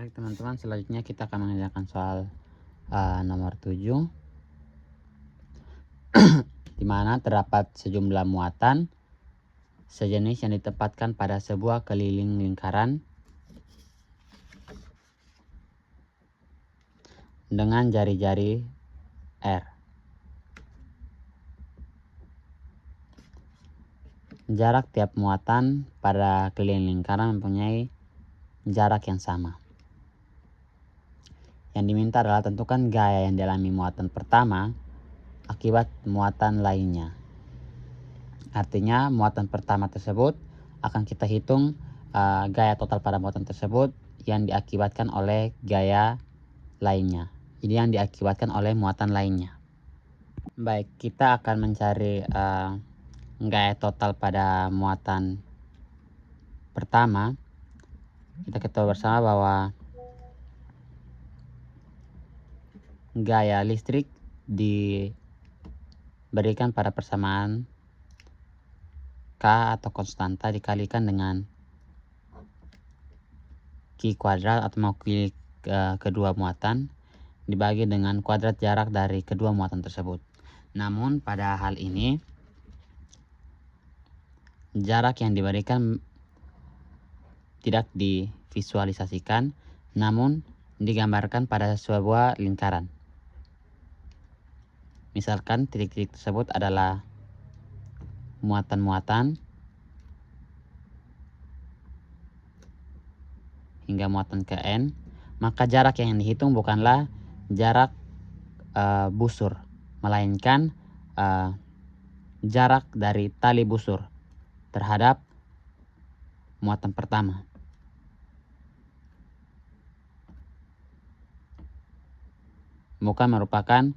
Baik teman-teman, selanjutnya kita akan mengerjakan soal nomor 7, di mana terdapat sejumlah muatan sejenis yang ditempatkan pada sebuah keliling lingkaran dengan jari-jari R. Jarak tiap muatan pada keliling lingkaran mempunyai jarak yang sama. Yang diminta adalah tentukan gaya yang dialami muatan pertama akibat muatan lainnya. Artinya muatan pertama tersebut akan kita hitung gaya total pada muatan tersebut yang diakibatkan oleh gaya lainnya. Jadi yang diakibatkan oleh muatan lainnya. Baik, kita akan mencari gaya total pada muatan pertama. Kita ketahui bersama bahwa gaya listrik diberikan pada persamaan K atau konstanta dikalikan dengan Q kuadrat atau mewakili kedua muatan dibagi dengan kuadrat jarak dari kedua muatan tersebut. Namun pada hal ini jarak yang diberikan tidak divisualisasikan, namun digambarkan pada sebuah lingkaran. Misalkan titik-titik tersebut adalah muatan-muatan hingga muatan ke N, maka jarak yang dihitung bukanlah jarak busur, melainkan jarak dari tali busur terhadap muatan pertama. Bukan merupakan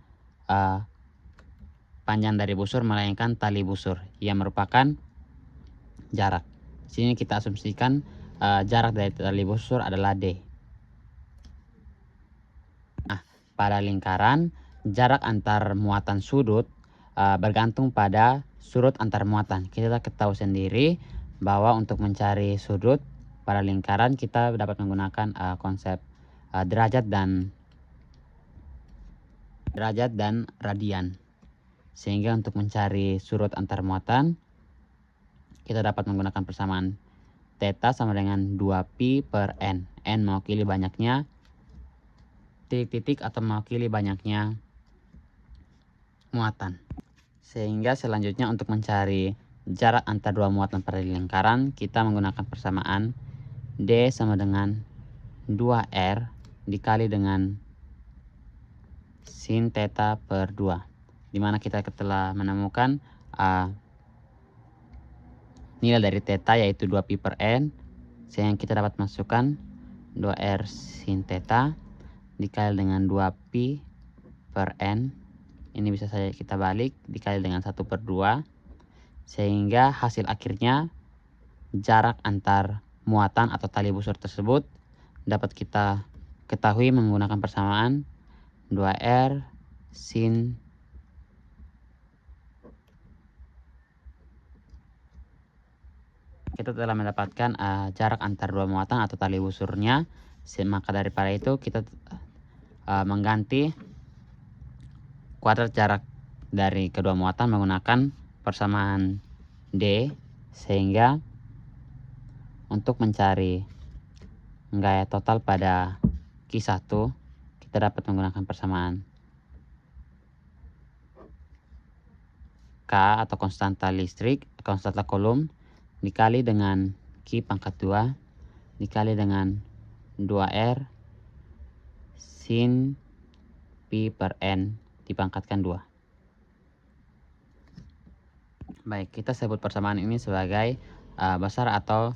panjang dari busur, melainkan tali busur yang merupakan jarak. Sini kita asumsikan jarak dari tali busur adalah D. Nah, pada lingkaran jarak antar muatan sudut bergantung pada sudut antar muatan. Kita ketahui sendiri bahwa untuk mencari sudut pada lingkaran kita dapat menggunakan konsep derajat dan radian. Sehingga untuk mencari sudut antar muatan kita dapat menggunakan persamaan theta sama dengan 2pi per n. N mewakili banyaknya titik-titik atau mewakili banyaknya muatan. Sehingga selanjutnya untuk mencari jarak antar dua muatan pada lingkaran kita menggunakan persamaan D sama dengan 2R dikali dengan sin theta per 2. Dimana kita telah menemukan nilai dari theta yaitu 2pi per n, sehingga kita dapat masukkan 2r sin theta dikali dengan 2pi per n. Ini bisa saja kita balik dikali dengan 1 per 2, sehingga hasil akhirnya jarak antar muatan atau tali busur tersebut dapat kita ketahui menggunakan persamaan 2r sin kita telah mendapatkan jarak antar dua muatan atau tali busurnya. Maka daripada itu kita mengganti kuadrat jarak dari kedua muatan menggunakan persamaan D, sehingga untuk mencari gaya total pada Q1 kita dapat menggunakan persamaan K atau konstanta listrik, konstanta Coulomb dikali dengan Q pangkat 2 dikali dengan 2R sin pi per n dipangkatkan 2. Baik, kita sebut persamaan ini sebagai besar atau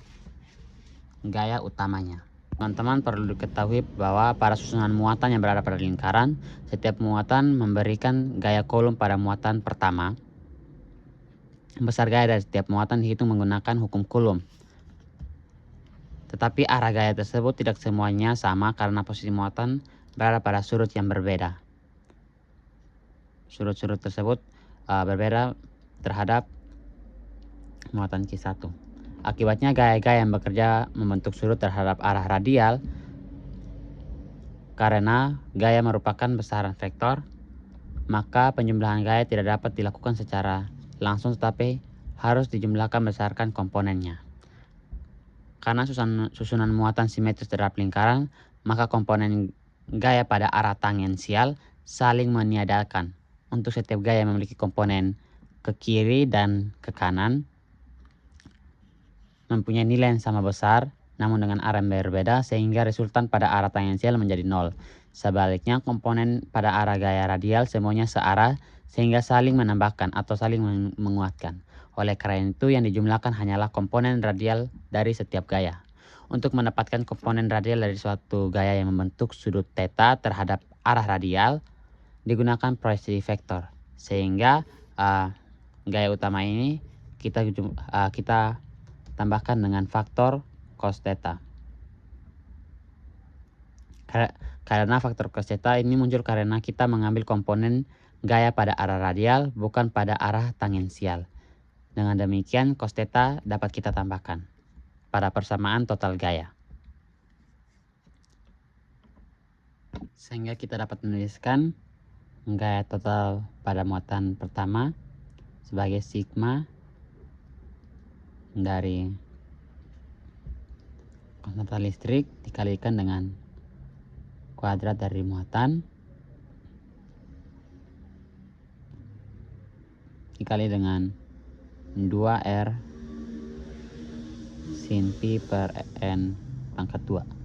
gaya utamanya. Teman-teman perlu diketahui bahwa pada susunan muatan yang berada pada lingkaran, setiap muatan memberikan gaya Coulomb pada muatan pertama. Besar gaya dari setiap muatan dihitung menggunakan hukum Coulomb. Tetapi arah gaya tersebut tidak semuanya sama karena posisi muatan berada pada sudut yang berbeda. Sudut-sudut tersebut berbeda terhadap muatan Q1. Akibatnya gaya-gaya yang bekerja membentuk sudut terhadap arah radial Karena gaya merupakan besaran vektor, maka penjumlahan gaya tidak dapat dilakukan secara langsung tetapi harus dijumlahkan berdasarkan komponennya. Karena susunan muatan simetris terhadap lingkaran, maka komponen gaya pada arah tangensial saling meniadakan. Untuk setiap gaya yang memiliki komponen ke kiri dan ke kanan mempunyai nilai yang sama besar namun dengan arah yang berbeda sehingga resultan pada arah tangensial menjadi 0. Sebaliknya, komponen pada arah gaya radial semuanya searah sehingga saling menambahkan atau saling menguatkan. Oleh karena itu, yang dijumlahkan hanyalah komponen radial dari setiap gaya. Untuk mendapatkan komponen radial dari suatu gaya yang membentuk sudut theta terhadap arah radial, digunakan proyeksi vektor. Sehingga gaya utama ini kita tambahkan dengan faktor cos theta. Karena faktor cos theta ini muncul karena kita mengambil komponen gaya pada arah radial bukan pada arah tangensial. Dengan demikian cos theta dapat kita tambahkan pada persamaan total gaya. Sehingga kita dapat menuliskan gaya total pada muatan pertama sebagai sigma dari konstanta listrik dikalikan dengan kuadrat dari muatan dikali dengan 2R sin pi per n pangkat 2.